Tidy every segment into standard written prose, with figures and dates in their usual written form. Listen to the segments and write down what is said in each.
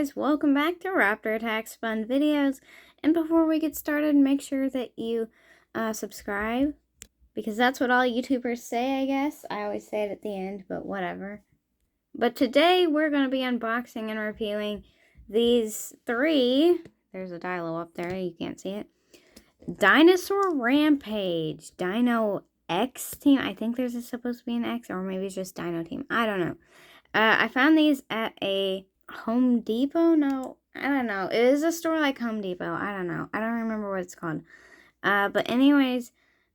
guys, welcome back to Raptor Attacks Fun Videos. And before we get started, make sure that you subscribe, because that's what all YouTubers say, I guess. I always say it at the end, but whatever. But today we're going to be unboxing and reviewing these three. There's a Dilo up there, you can't see it. Dinosaur Rampage, Dino X team. I think there's supposed to be an X, or maybe it's just Dino team. I don't know. I found these at a Home Depot. No, I don't know. It is a store like Home Depot. I don't know. I don't remember what it's called. But anyways,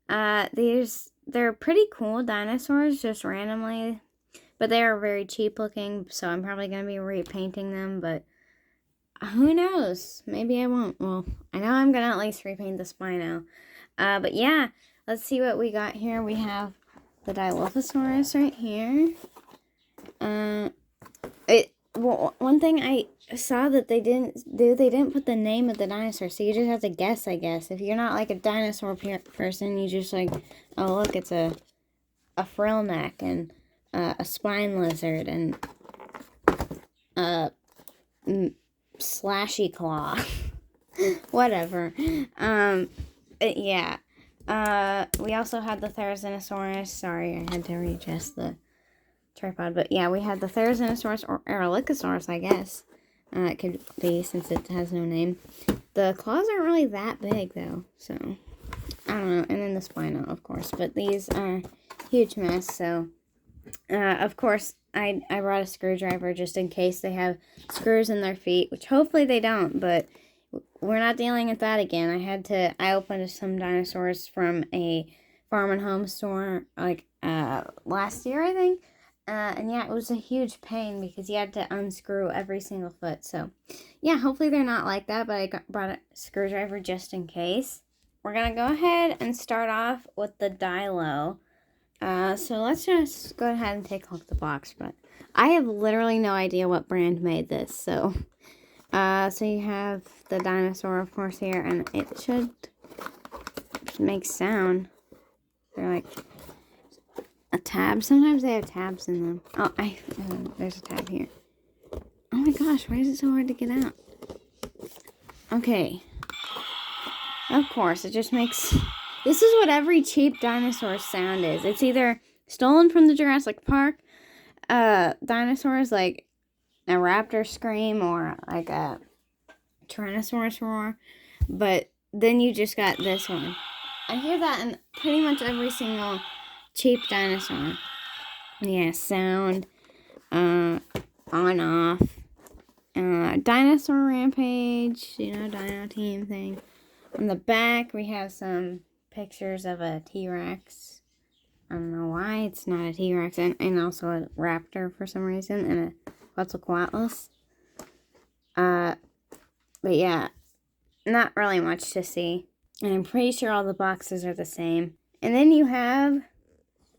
they're pretty cool dinosaurs, just randomly. But they are very cheap looking, so I'm probably going to be repainting them, but who knows? Maybe I won't. Well, I know I'm going to at least repaint the spino. But yeah, let's see what we got here. We have the Dilophosaurus right here. One thing I saw that they didn't do, they didn't put the name of the dinosaur, so you just have to guess, I guess. If you're not like a dinosaur person, you just like, oh look, it's a frill neck and a spine lizard and slashy claw. Whatever. Yeah. We also had the therizinosaurus. Sorry, I had to readjust the tripod, but yeah, we had the therizinosaurus, or Erlikosaurus, I guess. It could be, since it has no name. The claws aren't really that big though, so I don't know. And then the spino, of course, but these are huge mess. So of course I brought a screwdriver just in case they have screws in their feet, which hopefully they don't, but we're not dealing with that again. I opened some dinosaurs from a farm and home store like last year, I think. And yeah, it was a huge pain because you had to unscrew every single foot. So yeah, hopefully they're not like that, but I brought a screwdriver just in case. We're going to go ahead and start off with the Dilo. So let's just go ahead and take a look at the box. But I have literally no idea what brand made this. So you have the dinosaur, of course, here, and it should make sound. They're like a tab. Sometimes they have tabs in them. Oh, there's a tab here. Oh my gosh, why is it so hard to get out? Okay. Of course, it just makes... This is what every cheap dinosaur sound is. It's either stolen from the Jurassic Park dinosaurs, like a raptor scream or like a Tyrannosaurus roar, but then you just got this one. I hear that in pretty much every single cheap dinosaur. Yeah, sound, on, off, dinosaur rampage, dino team thing. On the back, we have some pictures of a T-Rex. I don't know why it's not a T-Rex, and also a raptor for some reason, and a Quetzalcoatlus. But yeah, not really much to see. And I'm pretty sure all the boxes are the same. And then you have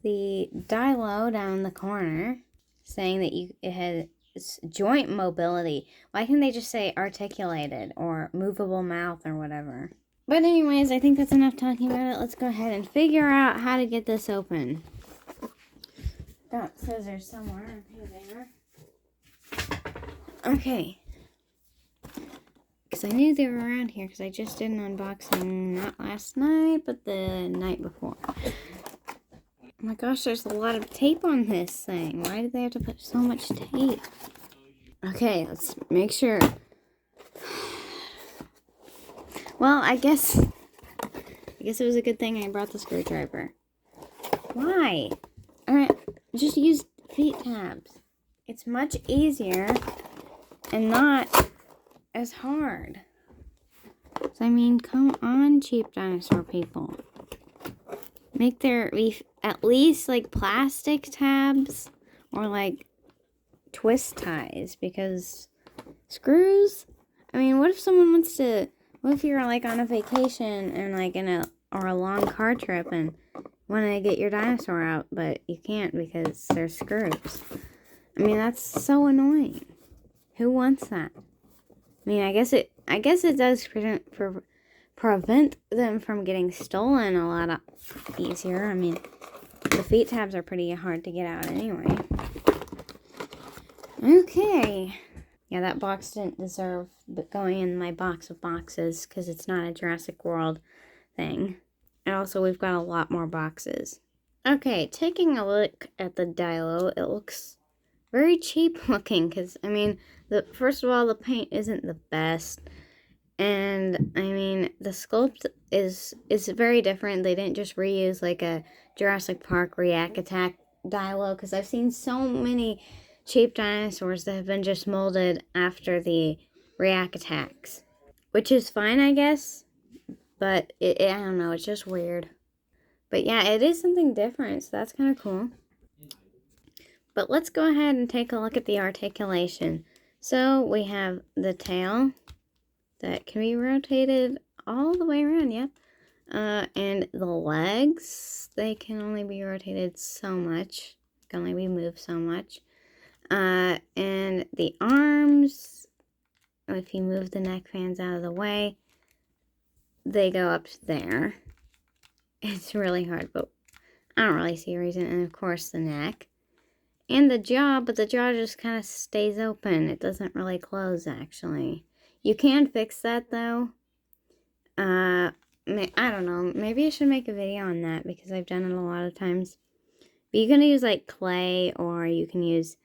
the Dilo down in the corner saying that it has joint mobility. Why can't they just say articulated or movable mouth or whatever? But anyways, I think that's enough talking about it. Let's go ahead and figure out how to get this open. Got scissors somewhere. Here they are. Okay. Because I knew they were around here because I just did an unboxing, not last night, but the night before. Oh my gosh, there's a lot of tape on this thing. Why did they have to put so much tape? Okay, let's make sure. Well, I guess it was a good thing I brought the screwdriver. Why? Alright, just use feet tabs. It's much easier and not as hard. So, I mean, come on, cheap dinosaur people. Make there be at least like plastic tabs or like twist ties, because screws, I mean, what if someone wants to, what if you're like on a vacation and like or a long car trip and want to get your dinosaur out, but you can't because there's screws? I mean, that's so annoying. Who wants that? I mean, I guess it does prevent them from getting stolen a lot easier. I mean, the feet tabs are pretty hard to get out anyway. Okay. Yeah, that box didn't deserve going in my box of boxes because it's not a Jurassic World thing. And also, we've got a lot more boxes. Okay, taking a look at the Dilo, it looks very cheap looking because, I mean, first of all, the paint isn't the best. And, I mean, the sculpt is very different. They didn't just reuse, like, a Jurassic Park React Attack Dilo because I've seen so many cheap dinosaurs that have been just molded after the React Attacks. Which is fine, I guess. But, I don't know, it's just weird. But yeah, it is something different, so that's kind of cool. But let's go ahead and take a look at the articulation. So we have the tail that can be rotated all the way around, yep. And the legs, they can only be rotated so much. Can only be moved so much. And the arms, if you move the neck fans out of the way, they go up there. It's really hard, but I don't really see a reason. And of course the neck. And the jaw, but the jaw just kind of stays open. It doesn't really close, actually. You can fix that, though. I don't know. Maybe I should make a video on that because I've done it a lot of times. But you can use, like, clay or you can use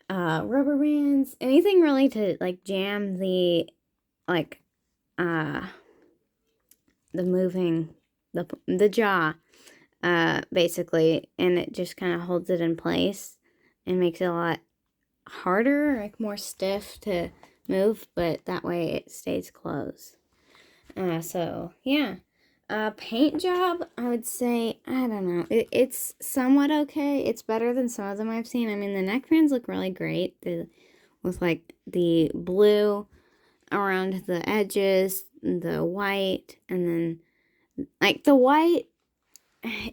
rubber bands. Anything really to, like, jam the, like, the moving, the jaw. Basically, and it just kind of holds it in place and makes it a lot harder, like more stiff to move, but that way it stays closed. So yeah, paint job, I would say, I don't know, it's somewhat okay. It's better than some of them I've seen. I mean, the neck fans look really great with like the blue around the edges, the white, and then like the white.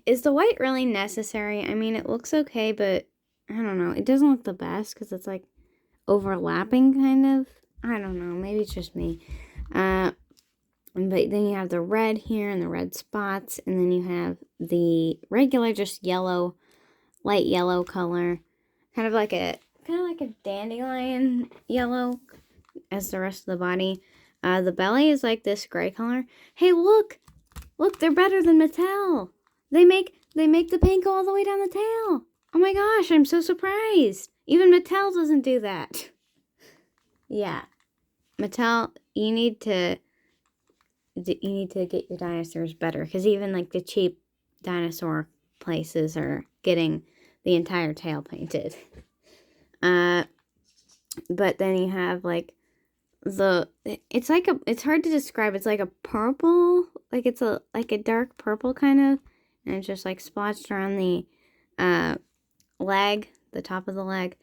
Is the white really necessary? I mean, it looks okay, but I don't know. It doesn't look the best because it's like overlapping kind of. I don't know. Maybe it's just me. But then you have the red here and the red spots. And then you have the regular just yellow, light yellow color. Kind of like a dandelion yellow as the rest of the body. The belly is like this gray color. Hey, look! Look, they're better than Mattel! They make the paint go all the way down the tail. Oh my gosh, I'm so surprised. Even Mattel doesn't do that. Yeah. Mattel, you need to get your dinosaurs better because even like the cheap dinosaur places are getting the entire tail painted. But then you have like it's hard to describe. It's like a purple, like it's a dark purple kind of. And it's just like splotched around the leg, the top of the leg.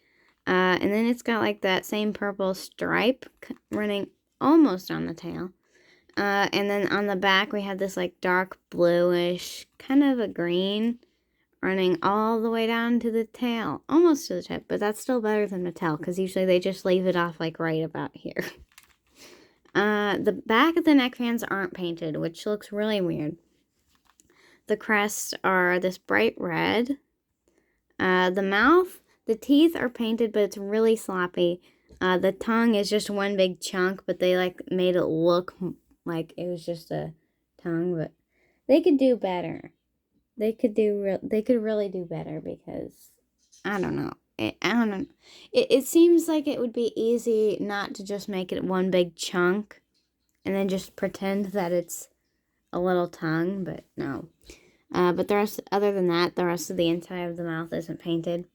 And then it's got like that same purple stripe running almost on the tail. And then on the back we have this like dark bluish, kind of a green, running all the way down to the tail. Almost to the tip, but that's still better than Mattel because usually they just leave it off like right about here. The back of the neck fans aren't painted, which looks really weird. The crests are this bright red. The mouth, the teeth are painted, but it's really sloppy. The tongue is just one big chunk, but they like made it look like it was just a tongue, but they could do better. They could really do better because I don't know. It seems like it would be easy not to just make it one big chunk and then just pretend that it's a little tongue, but no. But other than that, the rest of the inside of the mouth isn't painted.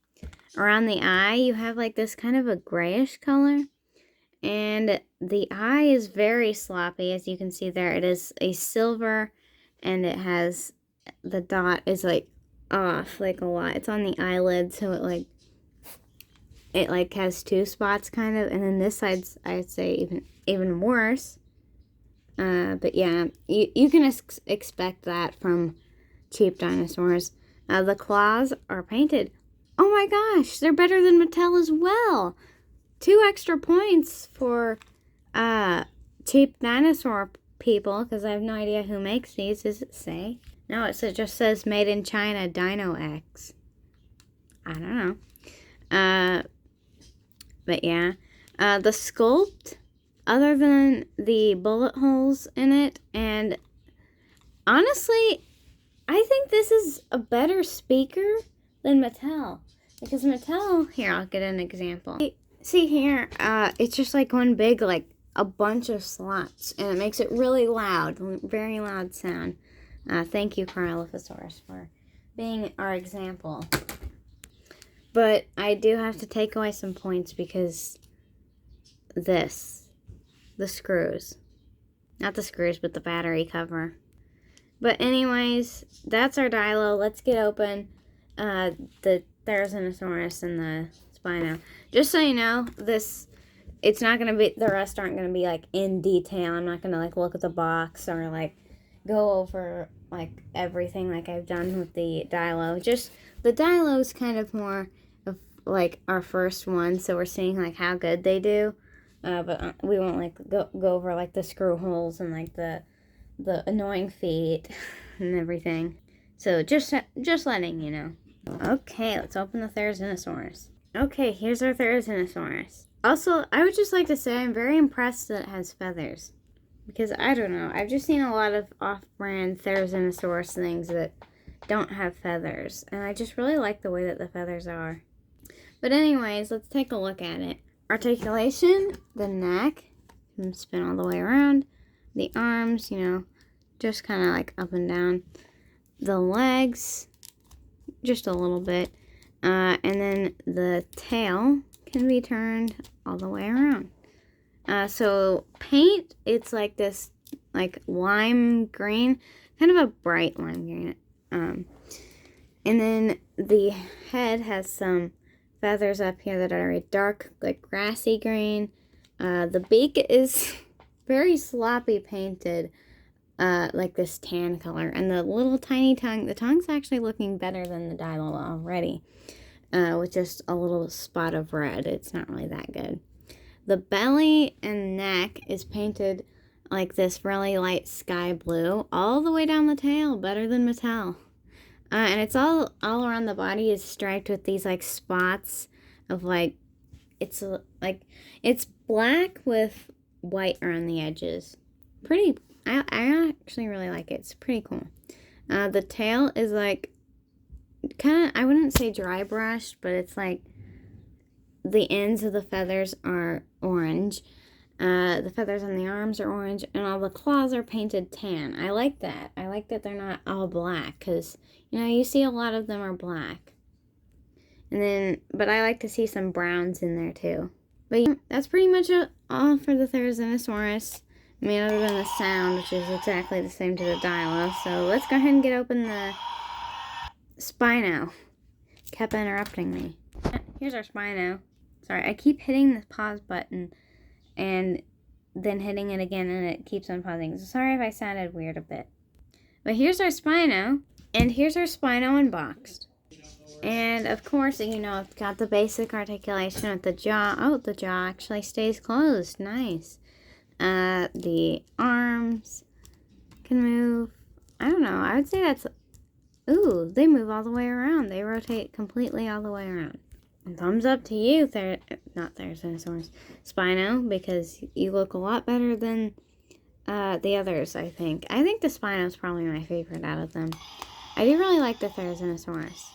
Around the eye, you have like this kind of a grayish color. And the eye is very sloppy, as you can see there. It is a silver, and it has, the dot is like off, like a lot. It's on the eyelid, so it has two spots kind of. And then this side's, I'd say, even worse. But yeah, you can expect that from cheap dinosaurs. The claws are painted. Oh my gosh, they're better than Mattel as well. 2 extra points for cheap dinosaur people, because I have no idea who makes these. Does it say? No, it just says made in China, Dino X. I don't know. But yeah. The sculpt, other than the bullet holes in it, and honestly, I think this is a better speaker than Mattel. Because Mattel, here, I'll get an example. See here, it's just like one big, like, a bunch of slots, and it makes it really loud, very loud sound. Thank you, Carnoliphosaurus, for being our example. But I do have to take away some points because the screws. Not the screws, but the battery cover. But anyways, that's our Dilo. Let's get open the therizinosaurus and the spino. Just so you know, it's not going to be, the rest aren't going to be, like, in detail. I'm not going to, like, look at the box or, like, go over, like, everything like I've done with the Dilo. Just, the Dilo is kind of more of, like, our first one, so we're seeing, like, how good they do. But we won't, like, go over, like, the screw holes and, like, the annoying feet and everything. So, just letting you know. Okay, let's open the therizinosaurus. Okay, here's our therizinosaurus. Also, I would just like to say I'm very impressed that it has feathers. Because, I don't know, I've just seen a lot of off-brand therizinosaurus things that don't have feathers. And I just really like the way that the feathers are. But anyways, let's take a look at it. Articulation, the neck, can spin all the way around. The arms, you know, just kind of like up and down. The legs, just a little bit. And then the tail can be turned all the way around. So paint, it's like this, like lime green, kind of a bright lime green. And then the head has some feathers up here that are a dark, like grassy green. The beak is very sloppy painted, like this tan color. And the little tiny tongue, the tongue's actually looking better than the Dilo already, with just a little spot of red. It's not really that good. The belly and neck is painted like this really light sky blue all the way down the tail, better than Mattel. And it's all around the body is striped with these like spots of like, it's black with white around the edges. Pretty, I actually really like it. It's pretty cool. The tail is like, kind of, I wouldn't say dry brushed, but it's like the ends of the feathers are orange. The feathers on the arms are orange, and all the claws are painted tan. I like that. I like that they're not all black, because, you know, you see a lot of them are black. And then, but I like to see some browns in there, too. But yeah, that's pretty much all for the therizinosaurus. I mean, other than the sound, which is exactly the same to the Dilo. So let's go ahead and get open the spino. Kept interrupting me. Here's our spino. Sorry, I keep hitting the pause button and then hitting it again, and it keeps on pausing. So sorry if I sounded weird a bit. But here's our spino, and here's our spino unboxed. And of course, you know, it's got the basic articulation with the jaw. Oh, the jaw actually stays closed. Nice. The arms can move. I don't know. I would say that's... Ooh, they move all the way around. They rotate completely all the way around. And thumbs up to you, not therizinosaurus, spino, because you look a lot better than the others, I think. I think the spino is probably my favorite out of them. I do really like the therizinosaurus.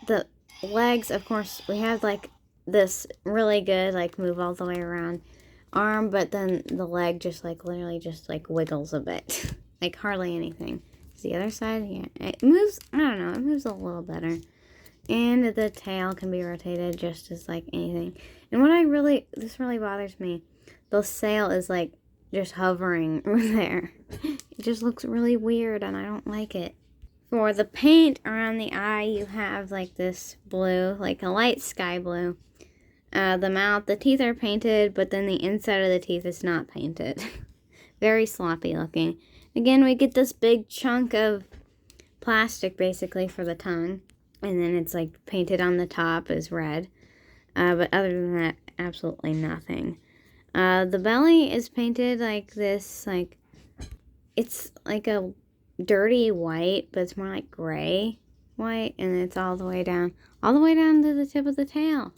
The legs, of course, we have like this really good, like, move all the way around arm, but then the leg just like literally just like wiggles a bit. Like hardly anything. Is the other side? Yeah, it moves, I don't know, it moves a little better. And the tail can be rotated just as like anything. And what this really bothers me, the sail is like just hovering there. It just looks really weird and I don't like it. For the paint around the eye, you have like this blue, like a light sky blue. The mouth, the teeth are painted, but then the inside of the teeth is not painted. Very sloppy looking. Again, we get this big chunk of plastic basically for the tongue. And then it's like painted on the top as red. But other than that, absolutely nothing. The belly is painted like this, like, it's like a dirty white, but it's more like gray white. And it's all the way down to the tip of the tail.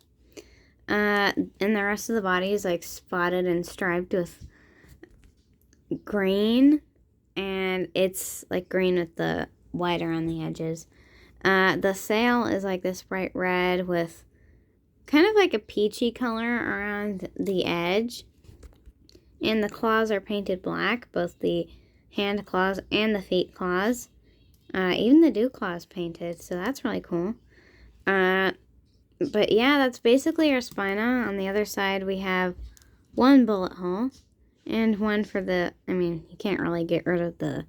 And the rest of the body is like spotted and striped with green, and it's like green with the white around the edges. The sail is like this bright red with kind of like a peachy color around the edge. And the claws are painted black, both the hand claws and the feet claws. Even the dew claw is painted, so that's really cool. But yeah, that's basically our spina. On the other side, we have one bullet hole and one for the, I mean, you can't really get rid of the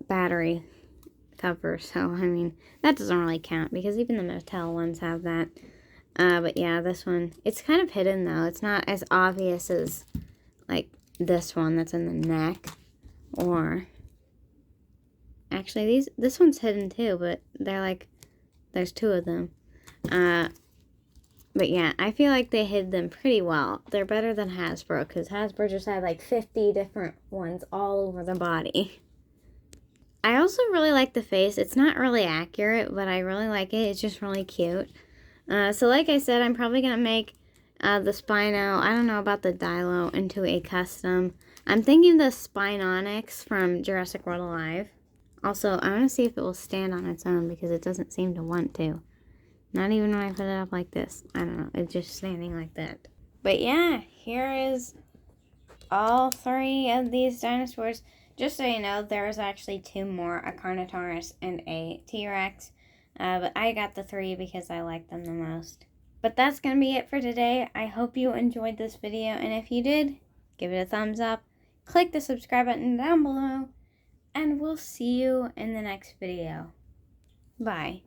battery cover, so I mean, that doesn't really count because even the Mattel ones have that. But yeah, this one, it's kind of hidden though. It's not as obvious as like this one that's in the neck, or actually this one's hidden too, but they're like, there's two of them. But yeah, I feel like they hid them pretty well. They're better than Hasbro, because Hasbro just had like 50 different ones all over the body. I also really like the face. It's not really accurate, but I really like it. It's just really cute. So like I said, I'm probably going to make the Spino, I don't know about the Dilo, into a custom. I'm thinking the Spinonics from Jurassic World Alive. Also, I want to see if it will stand on its own, because it doesn't seem to want to. Not even when I put it up like this. I don't know. It's just standing like that. But yeah, here is all three of these dinosaurs. Just so you know, there's actually two more, a Carnotaurus and a T-Rex. But I got the three because I like them the most. But that's going to be it for today. I hope you enjoyed this video. And if you did, give it a thumbs up. Click the subscribe button down below. And we'll see you in the next video. Bye.